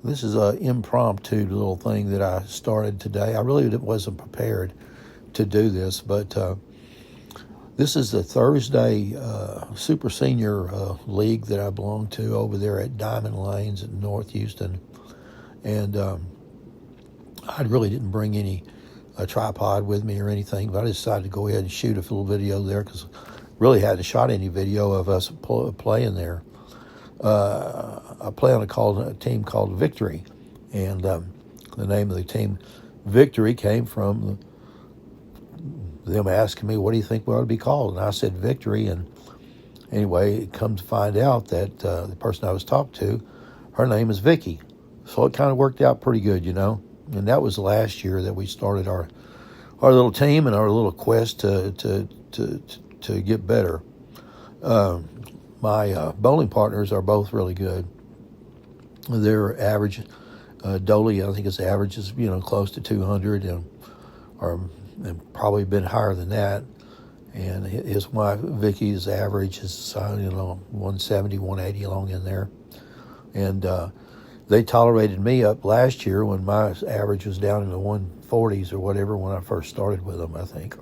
This is an impromptu little thing that I started today. I really wasn't prepared to do this, but this is the Thursday Super Senior League that I belong to over there at Diamond Lanes in North Houston. And I really didn't bring any tripod with me or anything, but I decided to go ahead and shoot a little video there because really hadn't shot any video of us playing there. I play on a team called Victory, and the name of the team Victory came from them asking me, what do you think we ought to be called? And I said Victory, and anyway, it comes to find out that the person I was talking to, her name is Vicky. So it kind of worked out pretty good, you know. And that was last year that we started our little team and our little quest to get better. My bowling partners are both really good. Their average, Dolly, I think his average is close to 200, and probably been higher than that. And his wife Vicky's average is 170, 180 along in there. And they tolerated me up last year when my average was down in the 140s or whatever when I first started with them, I think.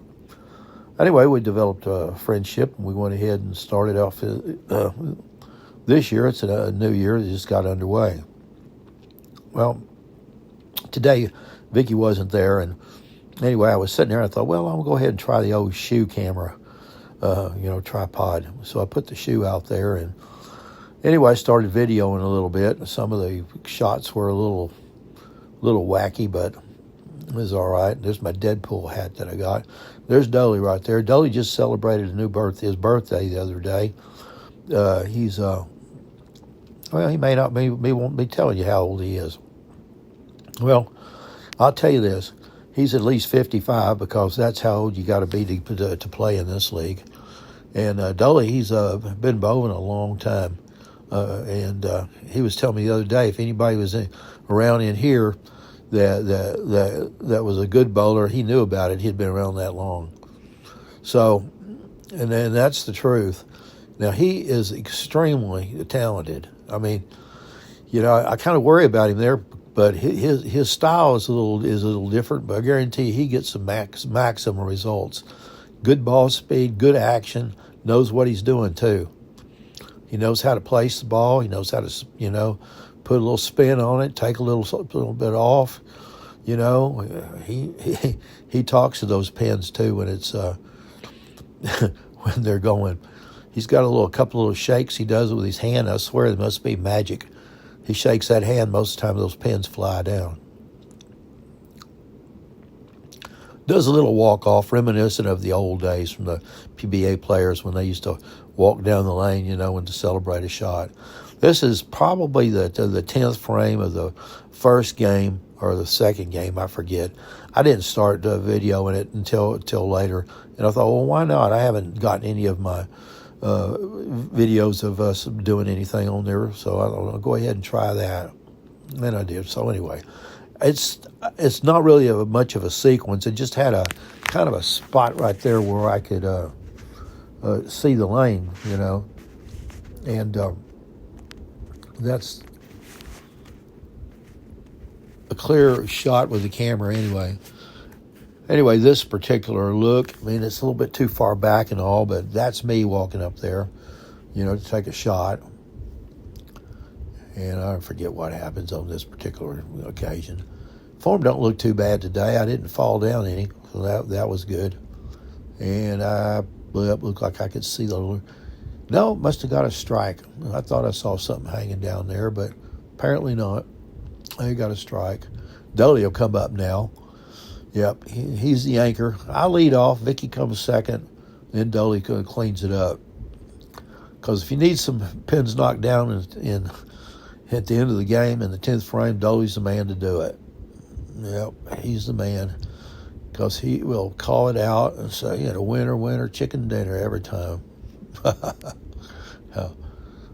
Anyway, we developed a friendship, and we went ahead and started off this year. It's a new year that just got underway. Well, today, Vicky wasn't there, and anyway, I was sitting there, and I thought, well, I'm going to go ahead and try the old shoe camera, tripod. So I put the shoe out there, and anyway, I started videoing a little bit. Some of the shots were a little wacky, but it was all right. There's my Deadpool hat that I got. There's Dolly right there. Dolly just celebrated his birthday the other day. He's he may not be won't be telling you how old he is. Well, I'll tell you this: he's at least 55 because that's how old you got to be to play in this league. And Dolly, he's been bowling a long time. And he was telling me the other day, if anybody was around in here that was a good bowler, he knew about it. He'd been around that long. So, and that's the truth. Now, he is extremely talented. I mean, I kind of worry about him there, but his style is a little different. But I guarantee you, he gets some maximum results. Good ball speed, good action, knows what he's doing too. He knows how to place the ball. He knows how to, put a little spin on it, take a little bit off. He talks to those pins too when it's when they're going. He's got a couple little shakes he does with his hand. I swear they must be magic. He shakes that hand, most of the time those pins fly down. Does a little walk-off, reminiscent of the old days from the PBA players when they used to walk down the lane, and to celebrate a shot. This is probably the 10th frame of the first game or the second game, I forget. I didn't start videoing it until later, and I thought, well, why not? I haven't gotten any of my videos of us doing anything on there, so I'll go ahead and try that. And I did. So anyway, it's not really much of a sequence. It just had a kind of a spot right there where I could see the lane, and that's a clear shot with the camera anyway. Anyway, this particular look, I mean, it's a little bit too far back and all, but that's me walking up there, to take a shot. And I forget what happens on this particular occasion. Form don't look too bad today. I didn't fall down any, so that was good. And I blew up, looked like I could see no, must have got a strike. I thought I saw something hanging down there, but apparently not. I got a strike. Dolly will come up now. Yep, he's the anchor. I lead off. Vicky comes second. Then Dolly cleans it up. Because if you need some pins knocked down in at the end of the game in the 10th frame, Dolly's the man to do it. Yep, he's the man. Because he will call it out and say, winner, chicken dinner every time.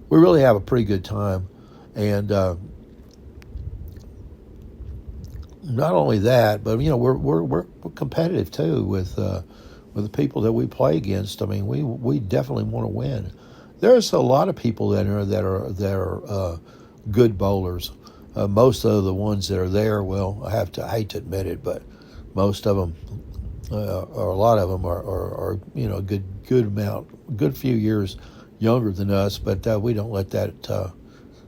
We really have a pretty good time. And not only that, but we're competitive too with the people that we play against. I mean, we definitely want to win. There's a lot of people that are good bowlers. Most of the ones that are there, well, I hate to admit it, but most of them, or a lot of them, are a good few years younger than us. But we don't let that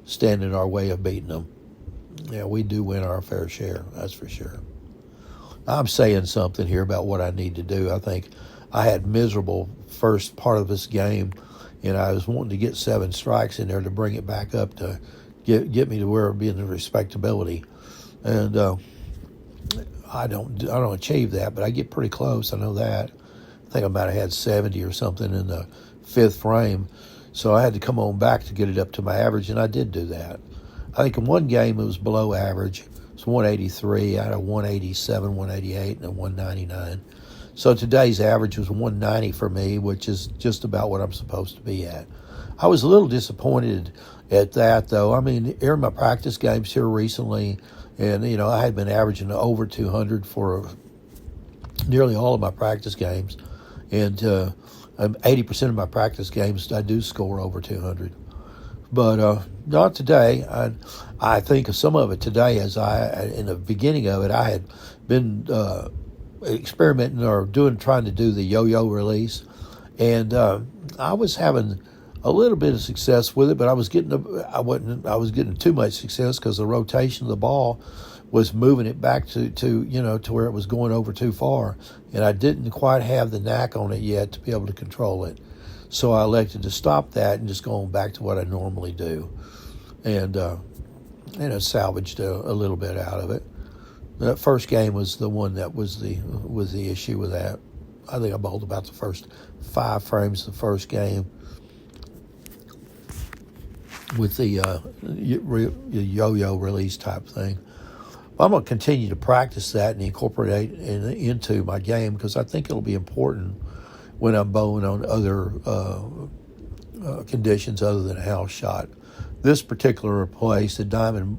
stand in our way of beating them. Yeah, we do win our fair share, that's for sure. I'm saying something here about what I need to do. I think I had miserable first part of this game, and I was wanting to get 7 strikes in there to bring it back up to get me to where it'd be in the respectability. And I don't achieve that, but I get pretty close. I know that. I think I might have had 70 or something in the 5th frame, so I had to come on back to get it up to my average, and I did do that. I think in one game it was below average. It's 183. I had a 187, 188, and a 199. So today's average was 190 for me, which is just about what I'm supposed to be at. I was a little disappointed at that, though. I mean, in my practice games here recently, and, I had been averaging over 200 for nearly all of my practice games. And 80% of my practice games, I do score over 200. But not today. I think of some of it today as in the beginning of it, I had been experimenting or trying to do the yo-yo release. And I was having a little bit of success with it, but I was getting too much success because the rotation of the ball was moving it back to where it was going over too far, and I didn't quite have the knack on it yet to be able to control it. So I elected to stop that and just go on back to what I normally do, and salvaged a little bit out of it. That first game was the one that was the issue with that. I think I bowled about the first 5 frames of the first game with the yo-yo release type thing. I'm going to continue to practice that and incorporate it into my game because I think it'll be important when I'm bowling on other conditions other than a house shot. This particular place, the diamond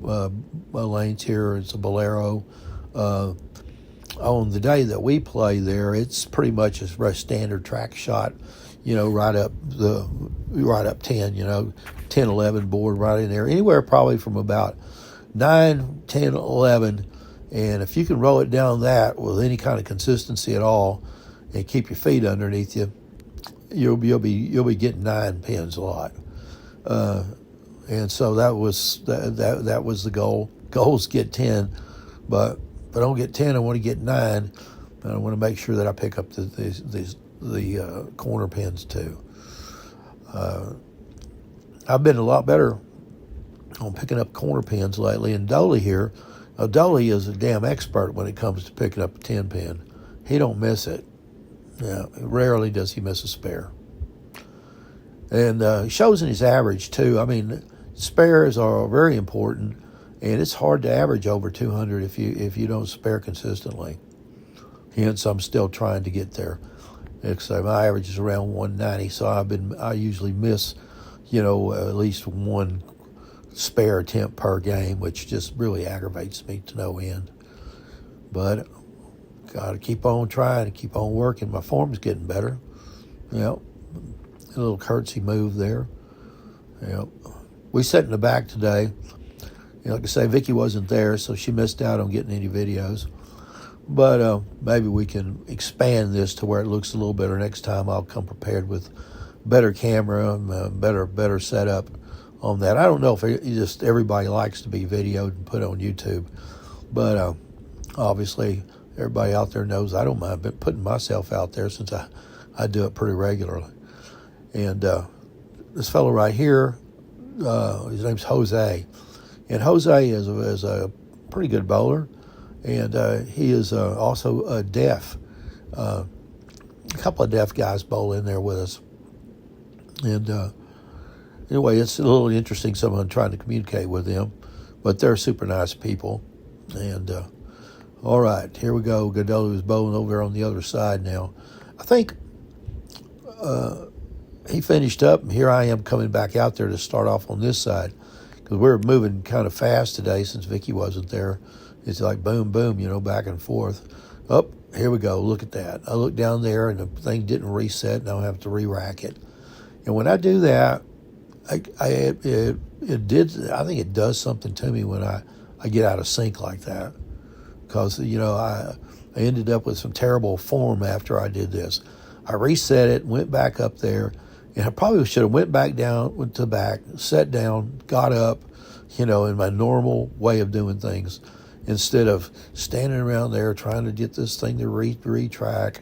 lanes here, it's a Bolero. On the day that we play there, it's pretty much a standard track shot, right up 10, 10, 11 board right in there. Anywhere probably from about 9, 10, 11. And if you can roll it down that with any kind of consistency at all and keep your feet underneath you, you'll be getting 9 pins a lot. And so that was the goal. Goal's get 10, but if I don't get 10, I want to get 9. And I want to make sure that I pick up the corner pins too. I've been a lot better on picking up corner pins lately. And Dolly here, Dolly is a damn expert when it comes to picking up a 10 pin. He don't miss it. Yeah, rarely does he miss a spare. And it shows in his average too. I mean, spares are very important, and it's hard to average over 200 if you don't spare consistently. Hence, I'm still trying to get there. So my average is around 190, so I usually miss, at least one spare attempt per game, which just really aggravates me to no end. But got to keep on trying and keep on working. My form's getting better. A little curtsy move there. We sat in the back today. Like I say, Vicky wasn't there, so she missed out on getting any videos. But maybe we can expand this to where it looks a little better next time. I'll come prepared with better camera, better setup on that. I don't know if everybody likes to be videoed and put on YouTube, but obviously everybody out there knows I don't mind putting myself out there since I do it pretty regularly. And this fellow right here, his name's Jose, and Jose is a pretty good bowler, and he is also deaf. A couple of deaf guys bowl in there with us, and anyway, it's a little interesting. Someone trying to communicate with them, but they're super nice people. And all right, here we go. Godolo is bowling over there on the other side now. I think he finished up, and here I am coming back out there to start off on this side because we're moving kind of fast today since Vicky wasn't there. It's like boom, boom, back and forth. Oh, here we go. Look at that. I look down there, and the thing didn't reset, and I'll have to re-rack it. And when I do that, it did. I think it does something to me when I get out of sync like that, because I ended up with some terrible form after I did this. I reset it, went back up there, and I probably should have went back down, went to the back, sat down, got up, in my normal way of doing things, instead of standing around there trying to get this thing to retrack,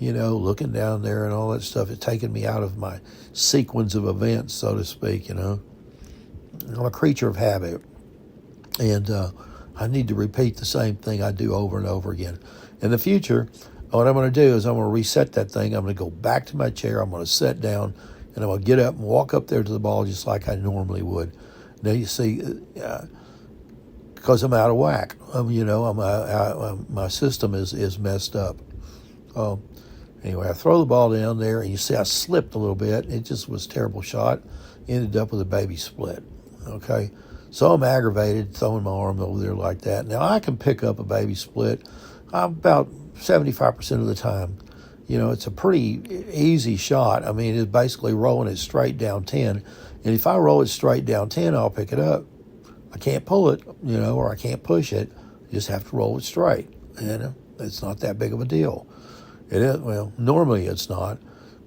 looking down there and all that stuff. It's taken me out of my sequence of events, so to speak. I'm a creature of habit, and I need to repeat the same thing I do over and over again. In the future, what I'm going to do is I'm going to reset that thing. I'm going to go back to my chair. I'm going to sit down, and I'm going to get up and walk up there to the ball just like I normally would. Now, you see, because I'm out of whack. My system is messed up. Anyway, I throw the ball down there, and you see I slipped a little bit. It just was a terrible shot. Ended up with a baby split. Okay, so I'm aggravated, throwing my arm over there like that. Now, I can pick up a baby split about 75% of the time. It's a pretty easy shot. I mean, it's basically rolling it straight down 10. And if I roll it straight down 10, I'll pick it up. I can't pull it, or I can't push it. You just have to roll it straight. It's not that big of a deal. It is, well, normally it's not.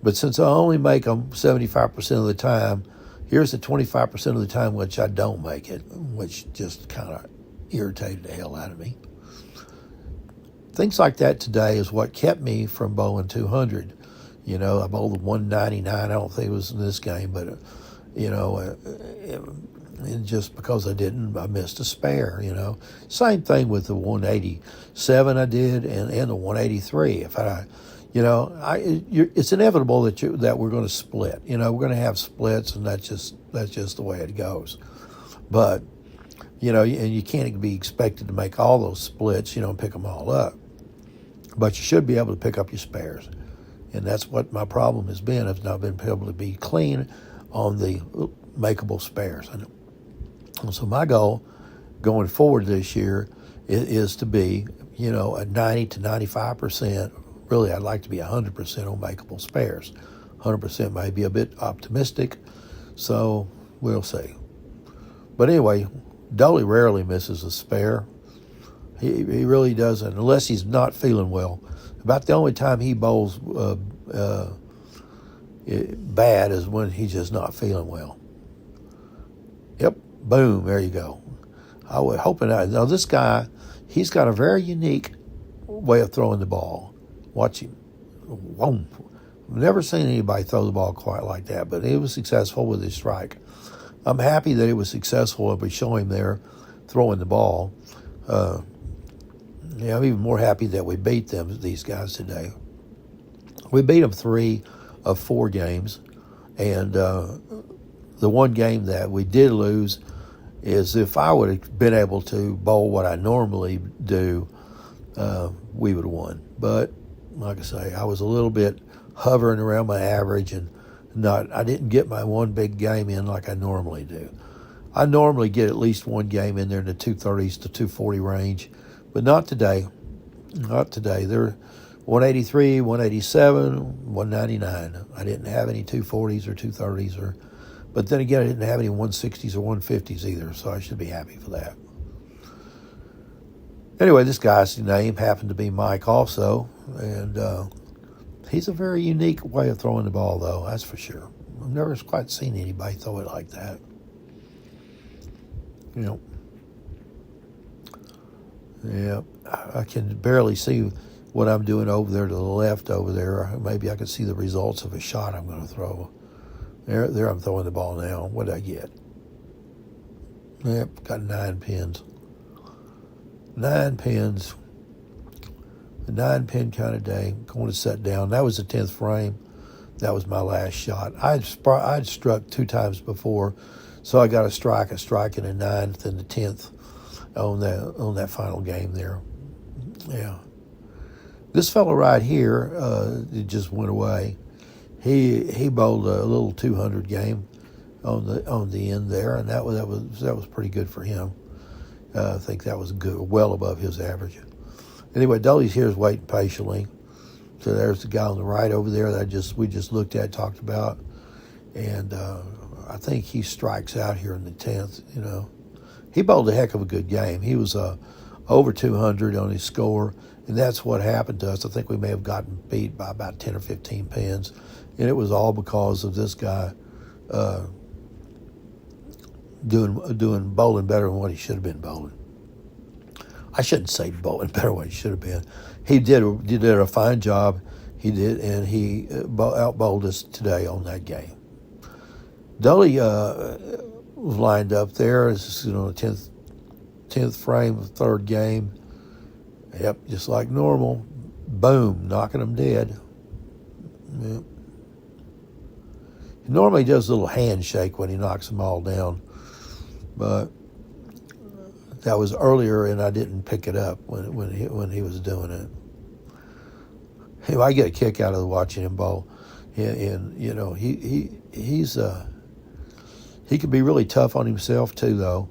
But since I only make them 75% of the time, here's the 25% of the time which I don't make it, which just kind of irritated the hell out of me. Things like that today is what kept me from bowling 200. I bowled the 199. I don't think it was in this game, but, and just because I missed a spare, Same thing with the 187 I did and the 183. If it's inevitable that we're going to split. We're going to have splits, and that's just the way it goes. But, and you can't be expected to make all those splits, and pick them all up. But you should be able to pick up your spares. And that's what my problem has been. I've not been able to be clean on the makeable spares. And so my goal going forward this year is to be, a 90 to 95%. Really, I'd like to be 100% on makeable spares. 100% may be a bit optimistic, so we'll see. But anyway, Dolly rarely misses a spare. He really doesn't, unless he's not feeling well. About the only time he bowls bad is when he's just not feeling well. Yep, boom, there you go. I was hoping now this guy, he's got a very unique way of throwing the ball. Watch him. Whoa. I've never seen anybody throw the ball quite like that, but he was successful with his strike. I'm happy that he was successful if we show him there throwing the ball. I'm even more happy that we beat these guys today. We beat them 3 of 4 games, and the one game that we did lose is if I would have been able to bowl what I normally do, we would have won. But like I say, I was a little bit hovering around my average, and I didn't get my one big game in like I normally do. I normally get at least one game in there in the 230s to 240 range, but not today. Not today. They're 183, 187, 199. I didn't have any 240s or 230s, but then again, I didn't have any 160s or 150s either, so I should be happy for that. Anyway, this guy's name happened to be Mike also, and he's a very unique way of throwing the ball, though, that's for sure. I've never quite seen anybody throw it like that. Yeah, I can barely see what I'm doing over there to the left over there. Maybe I can see the results of a shot I'm going to throw. There I'm throwing the ball now. What did I get? Yep, got 9 pins. 9 pins. A 9-pin kind of day. Going to set down. That was the 10th frame. That was my last shot. I'd struck 2 times before, so I got a strike in the 9th and the 10th on that final game there. Yeah. This fellow right here, it just went away. He bowled a little 200 game on the end there, and that was pretty good for him. I think that was good, well above his average. Anyway, Dolly's here is waiting patiently. So there's the guy on the right over there that we just looked at, talked about, and I think he strikes out here in the 10th, He bowled a heck of a good game. He was over 200 on his score, and that's what happened to us. I think we may have gotten beat by about 10 or 15 pins, and it was all because of this guy doing bowling better than what he should have been bowling. I shouldn't say bowling better than what he should have been. He did a fine job. He did, and he out-bowled us today on that game. Dolly was lined up there. This is, the 10th frame of the third game. Yep, just like normal. Boom, knocking them dead. Yep. He normally does a little handshake when he knocks them all down, but that was earlier, and I didn't pick it up when he was doing it. Anyway, I get a kick out of watching him bowl, and he can be really tough on himself too, though.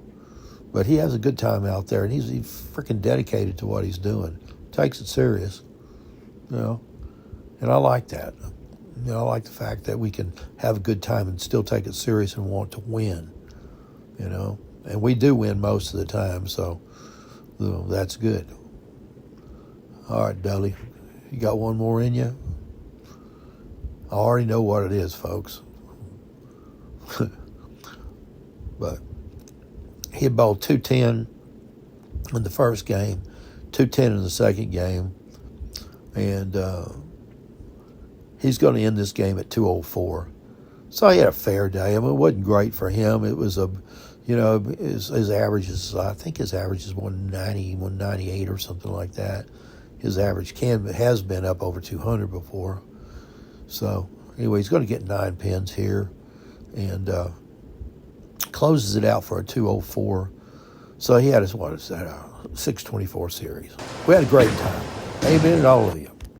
But he has a good time out there, and he's freaking dedicated to what he's doing. Takes it serious, And I like that. I like the fact that we can have a good time and still take it serious and want to win, And we do win most of the time, so that's good. All right, Dudley, you got one more in you? I already know what it is, folks. But he had bowled 210 in the first game, 210 in the second game, and he's going to end this game at 204. So he had a fair day. I mean, it wasn't great for him. It was his average is, I think his average is 190, 198 or something like that. His average has been up over 200 before. So anyway, he's going to get 9 pins here, and closes it out for a 204. So he had his 624 series. We had a great time. Amen to all of you.